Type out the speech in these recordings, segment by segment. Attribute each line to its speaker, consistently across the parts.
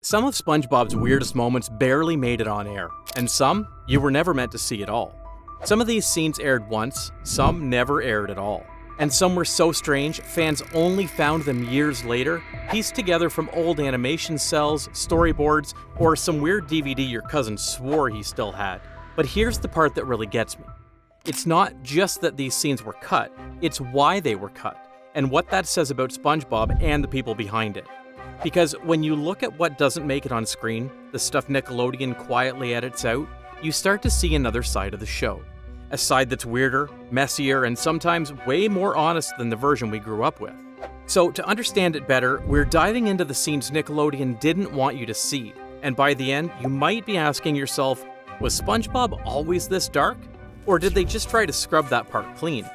Speaker 1: Some of SpongeBob's weirdest moments barely made it on air, and some you were never meant to see at all. Some of these scenes aired once, some never aired at all. And some were so strange, fans only found them years later, pieced together from old animation cells, storyboards, or some weird DVD your cousin swore he still had. But here's the part that really gets me. It's not just that these scenes were cut, it's why they were cut, and what that says about SpongeBob and the people behind it. Because when you look at what doesn't make it on screen, the stuff Nickelodeon quietly edits out, you start to see another side of the show. A side that's weirder, messier, and sometimes way more honest than the version we grew up with. So to understand it better, we're diving into the scenes Nickelodeon didn't want you to see. And by the end, you might be asking yourself, was SpongeBob always this dark? Or did they just try to scrub that part clean?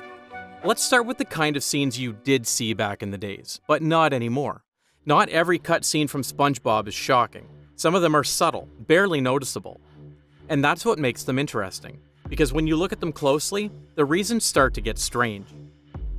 Speaker 1: Let's start with the kind of scenes you did see back in the days, but not anymore. Not every cut scene from SpongeBob is shocking. Some of them are subtle, barely noticeable. And that's what makes them interesting. Because when you look at them closely, the reasons start to get strange.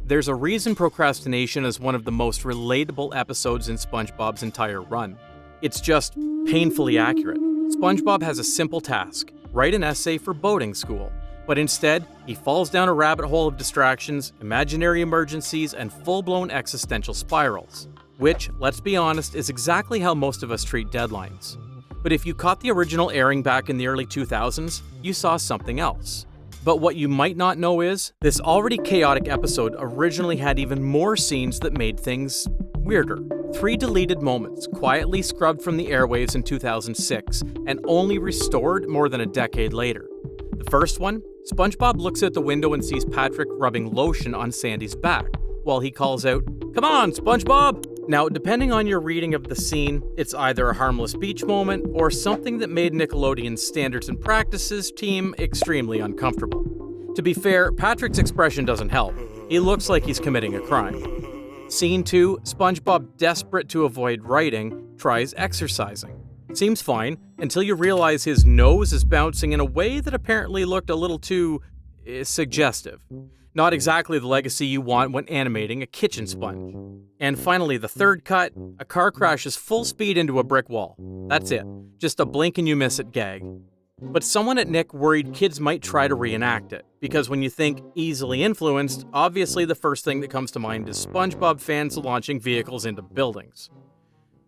Speaker 1: There's a reason procrastination is one of the most relatable episodes in SpongeBob's entire run. It's just painfully accurate. SpongeBob has a simple task: write an essay for boating school. But instead, he falls down a rabbit hole of distractions, imaginary emergencies, and full-blown existential spirals. Which, let's be honest, is exactly how most of us treat deadlines. But if you caught the original airing back in the early 2000s, you saw something else. But what you might not know is, this already chaotic episode originally had even more scenes that made things weirder. 3 deleted moments, quietly scrubbed from the airwaves in 2006, and only restored more than a decade later. The first one, SpongeBob looks out the window and sees Patrick rubbing lotion on Sandy's back, while he calls out, "Come on, SpongeBob!" Now, depending on your reading of the scene, it's either a harmless beach moment or something that made Nickelodeon's standards and practices team extremely uncomfortable. To be fair, Patrick's expression doesn't help. He looks like he's committing a crime. Scene 2, SpongeBob, desperate to avoid writing, tries exercising. Seems fine, until you realize his nose is bouncing in a way that apparently looked a little too suggestive. Not exactly the legacy you want when animating a kitchen sponge. And finally, the third cut, a car crashes full speed into a brick wall. That's it. Just a blink and you miss it gag. But someone at Nick worried kids might try to reenact it, because when you think easily influenced, obviously the first thing that comes to mind is SpongeBob fans launching vehicles into buildings.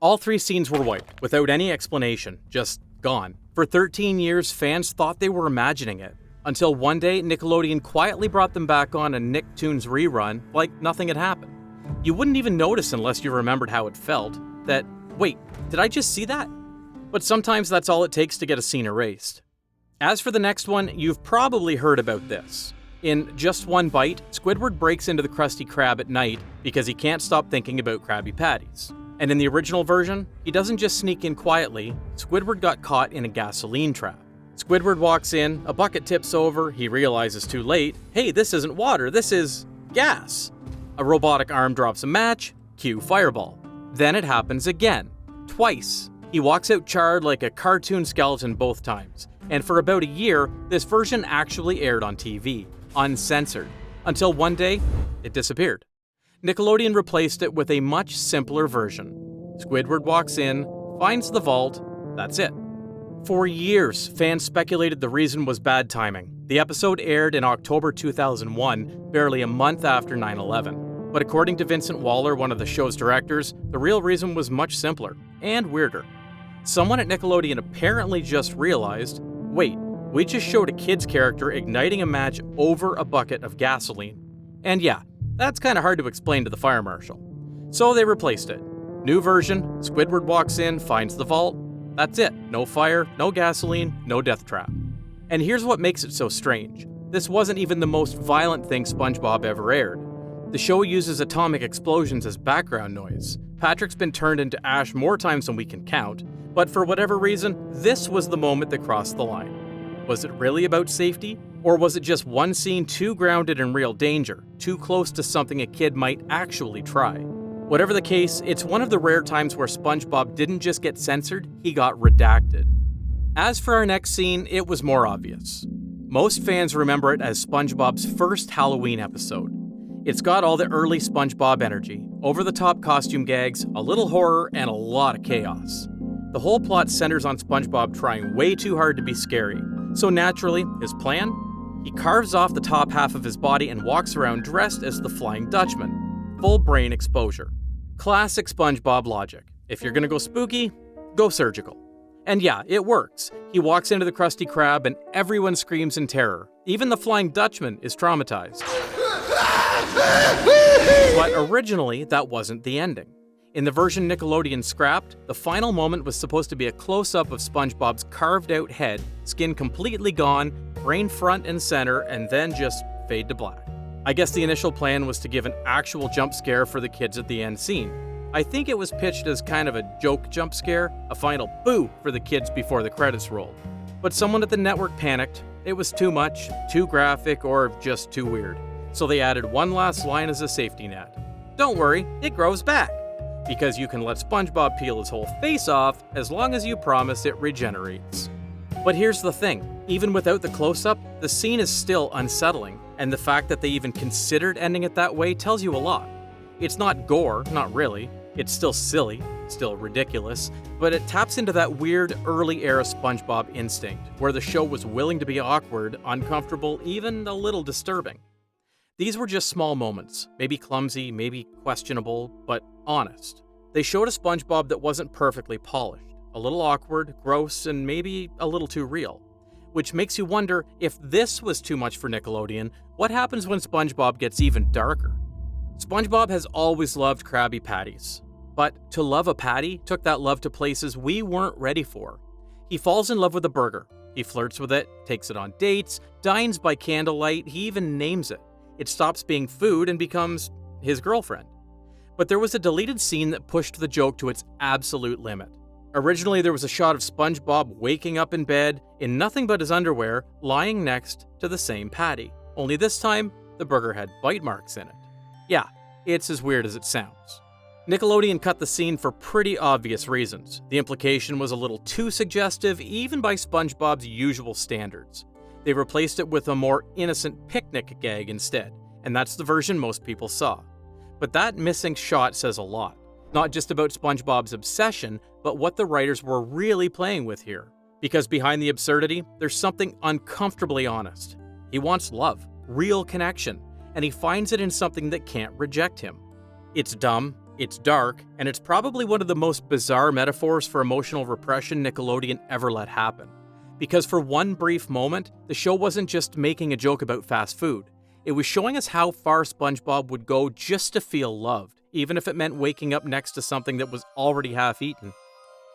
Speaker 1: All 3 scenes were wiped, without any explanation, just gone. For 13 years, fans thought they were imagining it. Until one day, Nickelodeon quietly brought them back on a Nicktoons rerun like nothing had happened. You wouldn't even notice unless you remembered how it felt, that, wait, did I just see that? But sometimes that's all it takes to get a scene erased. As for the next one, you've probably heard about this. In Just One Bite, Squidward breaks into the Krusty Krab at night because he can't stop thinking about Krabby Patties. And in the original version, he doesn't just sneak in quietly, Squidward got caught in a gasoline trap. Squidward walks in, a bucket tips over, he realizes too late, hey, this isn't water, this is gas. A robotic arm drops a match, cue fireball. Then it happens again, twice. He walks out charred like a cartoon skeleton both times. And for about a year, this version actually aired on TV, uncensored, until one day, it disappeared. Nickelodeon replaced it with a much simpler version. Squidward walks in, finds the vault, that's it. For years, fans speculated the reason was bad timing. The episode aired in October 2001, barely a month after 9/11. But according to Vincent Waller, one of the show's directors, the real reason was much simpler and weirder. Someone at Nickelodeon apparently just realized, wait, we just showed a kid's character igniting a match over a bucket of gasoline. And yeah, that's kind of hard to explain to the fire marshal. So they replaced it. New version, Squidward walks in, finds the vault. That's it. No fire, no gasoline, no death trap. And here's what makes it so strange. This wasn't even the most violent thing SpongeBob ever aired. The show uses atomic explosions as background noise. Patrick's been turned into ash more times than we can count, but for whatever reason, this was the moment that crossed the line. Was it really about safety? Or was it just one scene too grounded in real danger, too close to something a kid might actually try? Whatever the case, it's one of the rare times where SpongeBob didn't just get censored, he got redacted. As for our next scene, it was more obvious. Most fans remember it as SpongeBob's first Halloween episode. It's got all the early SpongeBob energy, over-the-top costume gags, a little horror, and a lot of chaos. The whole plot centers on SpongeBob trying way too hard to be scary. So naturally, his plan? He carves off the top half of his body and walks around dressed as the Flying Dutchman. Full brain exposure. Classic SpongeBob logic. If you're gonna go spooky, go surgical. And yeah, it works. He walks into the Krusty Krab and everyone screams in terror. Even the Flying Dutchman is traumatized. But originally, that wasn't the ending. In the version Nickelodeon scrapped, the final moment was supposed to be a close-up of SpongeBob's carved-out head, skin completely gone, brain front and center, and then just fade to black. I guess the initial plan was to give an actual jump scare for the kids at the end scene. I think it was pitched as kind of a joke jump scare, a final boo for the kids before the credits rolled. But someone at the network panicked. It was too much, too graphic, or just too weird. So they added one last line as a safety net. Don't worry, it grows back. Because you can let SpongeBob peel his whole face off as long as you promise it regenerates. But here's the thing, even without the close-up, the scene is still unsettling, and the fact that they even considered ending it that way tells you a lot. It's not gore, not really. It's still silly, still ridiculous, but it taps into that weird early-era SpongeBob instinct, where the show was willing to be awkward, uncomfortable, even a little disturbing. These were just small moments, maybe clumsy, maybe questionable, but honest. They showed a SpongeBob that wasn't perfectly polished, a little awkward, gross, and maybe a little too real. Which makes you wonder, if this was too much for Nickelodeon, what happens when SpongeBob gets even darker? SpongeBob has always loved Krabby Patties, but to love a patty took that love to places we weren't ready for. He falls in love with a burger, he flirts with it, takes it on dates, dines by candlelight, he even names it. It stops being food and becomes his girlfriend. But there was a deleted scene that pushed the joke to its absolute limit. Originally, there was a shot of SpongeBob waking up in bed, in nothing but his underwear, lying next to the same patty. Only this time, the burger had bite marks in it. Yeah, it's as weird as it sounds. Nickelodeon cut the scene for pretty obvious reasons. The implication was a little too suggestive, even by SpongeBob's usual standards. They replaced it with a more innocent picnic gag instead, and that's the version most people saw. But that missing shot says a lot. Not just about SpongeBob's obsession, but what the writers were really playing with here. Because behind the absurdity, there's something uncomfortably honest. He wants love, real connection, and he finds it in something that can't reject him. It's dumb, it's dark, and it's probably one of the most bizarre metaphors for emotional repression Nickelodeon ever let happen. Because for one brief moment, the show wasn't just making a joke about fast food. It was showing us how far SpongeBob would go just to feel loved, even if it meant waking up next to something that was already half-eaten.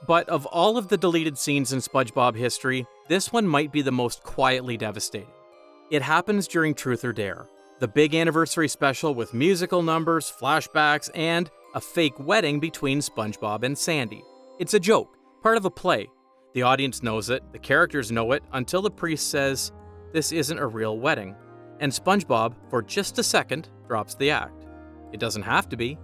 Speaker 1: But of all of the deleted scenes in SpongeBob history, this one might be the most quietly devastating. It happens during Truth or Dare, the big anniversary special with musical numbers, flashbacks, and a fake wedding between SpongeBob and Sandy. It's a joke, part of a play. The audience knows it, the characters know it, until the priest says, "This isn't a real wedding." And SpongeBob, for just a second, drops the act. It doesn't have to be.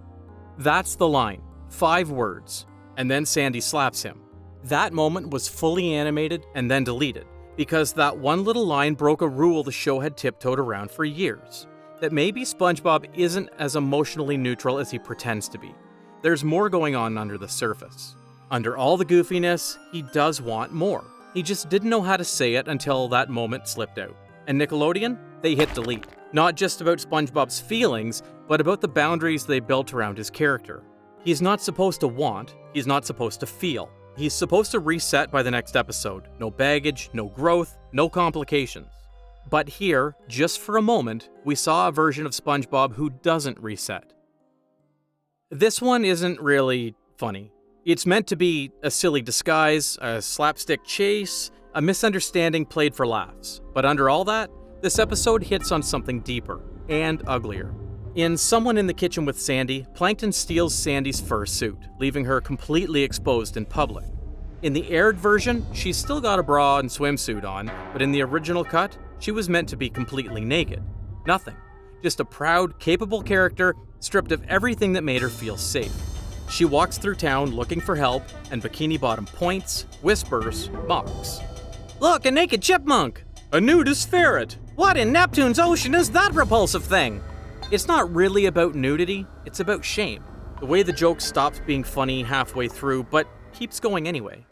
Speaker 1: That's the line. 5 words. And then Sandy slaps him. That moment was fully animated and then deleted, because that one little line broke a rule the show had tiptoed around for years. That maybe SpongeBob isn't as emotionally neutral as he pretends to be. There's more going on under the surface. Under all the goofiness, he does want more. He just didn't know how to say it until that moment slipped out. And Nickelodeon? They hit delete. Not just about SpongeBob's feelings, but about the boundaries they built around his character. He's not supposed to want, he's not supposed to feel. He's supposed to reset by the next episode. No baggage, no growth, no complications. But here, just for a moment, we saw a version of SpongeBob who doesn't reset. This one isn't really funny. It's meant to be a silly disguise, a slapstick chase, a misunderstanding played for laughs. But under all that, this episode hits on something deeper and uglier. In Someone in the Kitchen with Sandy, Plankton steals Sandy's fur suit, leaving her completely exposed in public. In the aired version, she's still got a bra and swimsuit on, but in the original cut, she was meant to be completely naked. Nothing. Just a proud, capable character stripped of everything that made her feel safe. She walks through town looking for help, and Bikini Bottom points, whispers, mocks. "Look, a naked chipmunk! A nudist ferret! What in Neptune's ocean is that repulsive thing?" It's not really about nudity, it's about shame. The way the joke stops being funny halfway through, but keeps going anyway.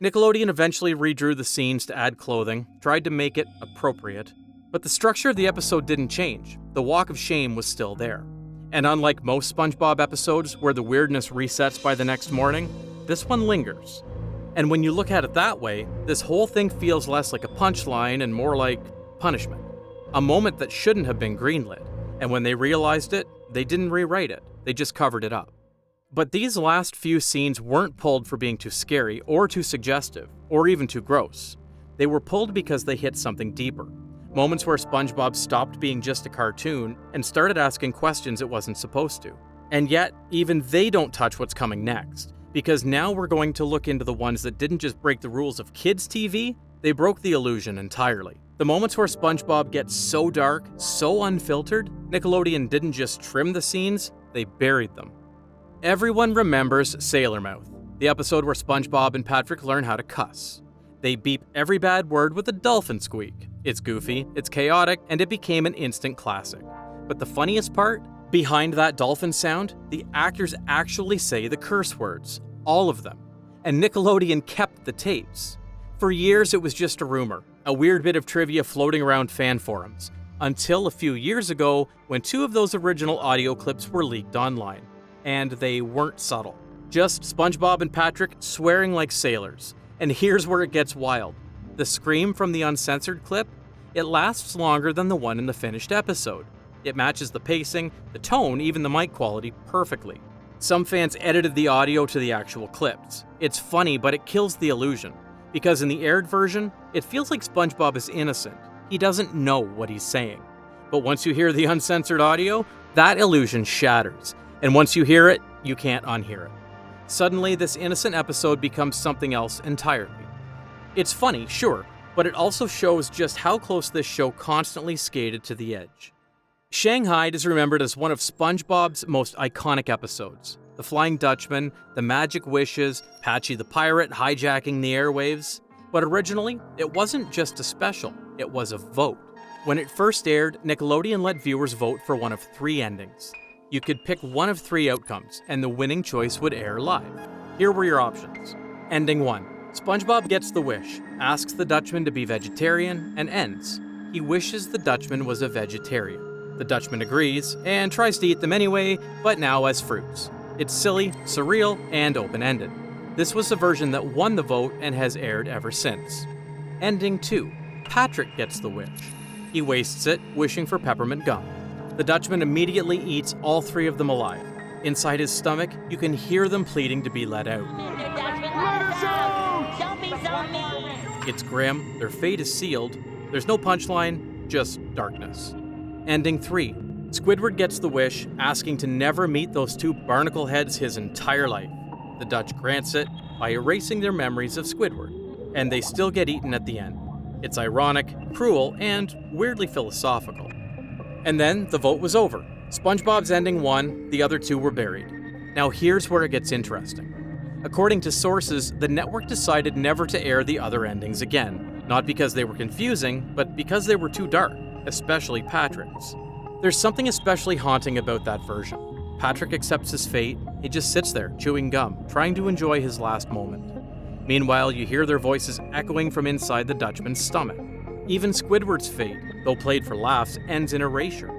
Speaker 1: Nickelodeon eventually redrew the scenes to add clothing, tried to make it appropriate, but the structure of the episode didn't change. The walk of shame was still there. And unlike most SpongeBob episodes where the weirdness resets by the next morning, this one lingers. And when you look at it that way, this whole thing feels less like a punchline and more like punishment. A moment that shouldn't have been greenlit, and when they realized it, they didn't rewrite it, they just covered it up. But these last few scenes weren't pulled for being too scary or too suggestive, or even too gross. They were pulled because they hit something deeper. Moments where SpongeBob stopped being just a cartoon and started asking questions it wasn't supposed to. And yet, even they don't touch what's coming next, because now we're going to look into the ones that didn't just break the rules of kids' TV, they broke the illusion entirely. The moments where SpongeBob gets so dark, so unfiltered, Nickelodeon didn't just trim the scenes, they buried them. Everyone remembers Sailor Mouth, the episode where SpongeBob and Patrick learn how to cuss. They beep every bad word with a dolphin squeak. It's goofy, it's chaotic, and it became an instant classic. But the funniest part? Behind that dolphin sound, the actors actually say the curse words. All of them. And Nickelodeon kept the tapes. For years it was just a rumor, a weird bit of trivia floating around fan forums, until a few years ago when 2 of those original audio clips were leaked online. And they weren't subtle. Just SpongeBob and Patrick swearing like sailors. And here's where it gets wild. The scream from the uncensored clip, it lasts longer than the one in the finished episode. It matches the pacing, the tone, even the mic quality perfectly. Some fans edited the audio to the actual clips. It's funny, but it kills the illusion. Because in the aired version, it feels like SpongeBob is innocent. He doesn't know what he's saying. But once you hear the uncensored audio, that illusion shatters. And once you hear it, you can't unhear it. Suddenly, this innocent episode becomes something else entirely. It's funny, sure, but it also shows just how close this show constantly skated to the edge. Shanghai is remembered as one of SpongeBob's most iconic episodes. The Flying Dutchman, the magic wishes, Patchy the pirate hijacking the airwaves. But originally, it wasn't just a special, it was a vote. When it first aired, Nickelodeon let viewers vote for one of 3 endings. You could pick one of 3 outcomes, and the winning choice would air live. Here were your options. Ending 1. SpongeBob gets the wish, asks the Dutchman to be vegetarian, and ends. He wishes the Dutchman was a vegetarian. The Dutchman agrees, and tries to eat them anyway, but now as fruits. It's silly, surreal, and open-ended. This was the version that won the vote and has aired ever since. Ending 2. Patrick gets the wish. He wastes it, wishing for peppermint gum. The Dutchman immediately eats all 3 of them alive. Inside his stomach, you can hear them pleading to be let out. It's grim, their fate is sealed, there's no punchline, just darkness. Ending 3. Squidward gets the wish, asking to never meet those 2 barnacle heads his entire life. The Dutch grants it by erasing their memories of Squidward, and they still get eaten at the end. It's ironic, cruel, and weirdly philosophical. And then the vote was over. SpongeBob's ending won, the other 2 were buried. Now here's where it gets interesting. According to sources, the network decided never to air the other endings again, not because they were confusing, but because they were too dark, especially Patrick's. There's something especially haunting about that version. Patrick accepts his fate, he just sits there, chewing gum, trying to enjoy his last moment. Meanwhile, you hear their voices echoing from inside the Dutchman's stomach. Even Squidward's fate, though played for laughs, ends in erasure.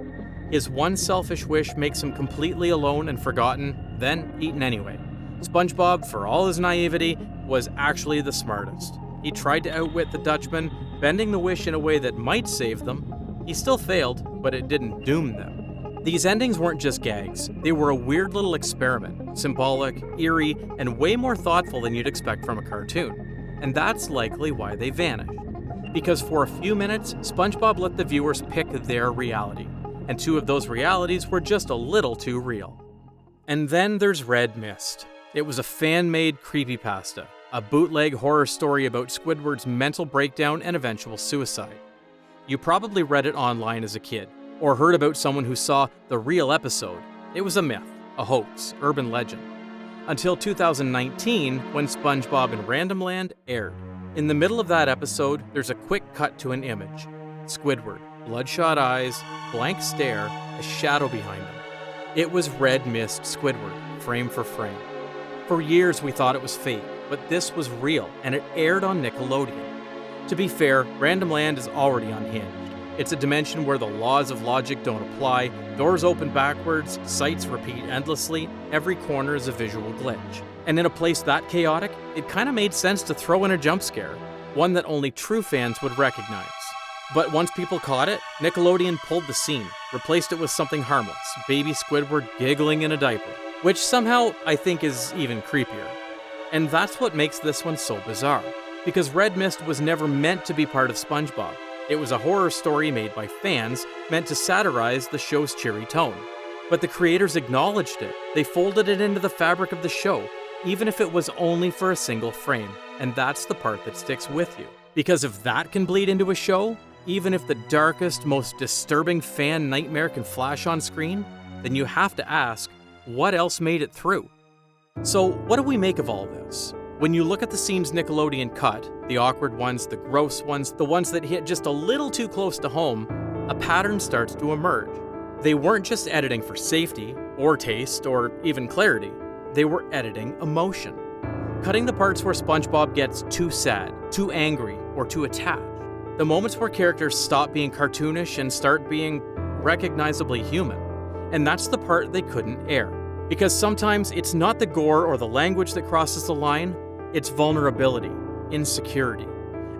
Speaker 1: His one selfish wish makes him completely alone and forgotten, then eaten anyway. SpongeBob, for all his naivety, was actually the smartest. He tried to outwit the Dutchman, bending the wish in a way that might save them. He still failed, but it didn't doom them. These endings weren't just gags. They were a weird little experiment, symbolic, eerie, and way more thoughtful than you'd expect from a cartoon. And that's likely why they vanished. Because for a few minutes, SpongeBob let the viewers pick their reality. And 2 of those realities were just a little too real. And then there's Red Mist. It was a fan-made creepypasta, a bootleg horror story about Squidward's mental breakdown and eventual suicide. You probably read it online as a kid, or heard about someone who saw the real episode. It was a myth, a hoax, urban legend. Until 2019, when SpongeBob in Random Land aired. In the middle of that episode, there's a quick cut to an image. Squidward, bloodshot eyes, blank stare, a shadow behind him. It was Red Mist Squidward, frame for frame. For years we thought it was fake, but this was real, and it aired on Nickelodeon. To be fair, Random Land is already unhinged. It's a dimension where the laws of logic don't apply, doors open backwards, sights repeat endlessly, every corner is a visual glitch. And in a place that chaotic, it kinda made sense to throw in a jump scare, one that only true fans would recognize. But once people caught it, Nickelodeon pulled the scene, replaced it with something harmless, baby Squidward giggling in a diaper, which somehow I think is even creepier. And that's what makes this one so bizarre, because Red Mist was never meant to be part of SpongeBob. It was a horror story made by fans, meant to satirize the show's cheery tone. But the creators acknowledged it. They folded it into the fabric of the show, even if it was only for a single frame. And that's the part that sticks with you. Because if that can bleed into a show, even if the darkest, most disturbing fan nightmare can flash on screen, then you have to ask, what else made it through? So what do we make of all this? When you look at the scenes Nickelodeon cut, the awkward ones, the gross ones, the ones that hit just a little too close to home, a pattern starts to emerge. They weren't just editing for safety, or taste, or even clarity. They were editing emotion. Cutting the parts where SpongeBob gets too sad, too angry, or too attached. The moments where characters stop being cartoonish and start being recognizably human. And that's the part they couldn't air. Because sometimes it's not the gore or the language that crosses the line, it's vulnerability, insecurity.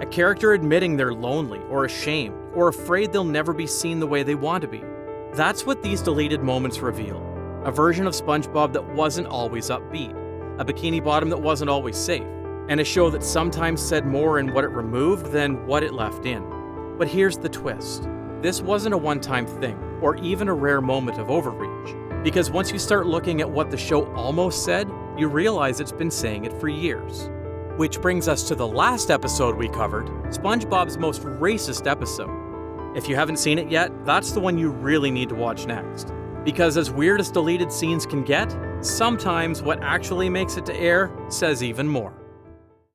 Speaker 1: A character admitting they're lonely or ashamed or afraid they'll never be seen the way they want to be. That's what these deleted moments reveal. A version of SpongeBob that wasn't always upbeat, a Bikini Bottom that wasn't always safe, and a show that sometimes said more in what it removed than what it left in. But here's the twist. This wasn't a one-time thing, or even a rare moment of overreach. Because once you start looking at what the show almost said, you realize it's been saying it for years. Which brings us to the last episode we covered, SpongeBob's most racist episode. If you haven't seen it yet, that's the one you really need to watch next. Because as weird as deleted scenes can get, sometimes what actually makes it to air says even more.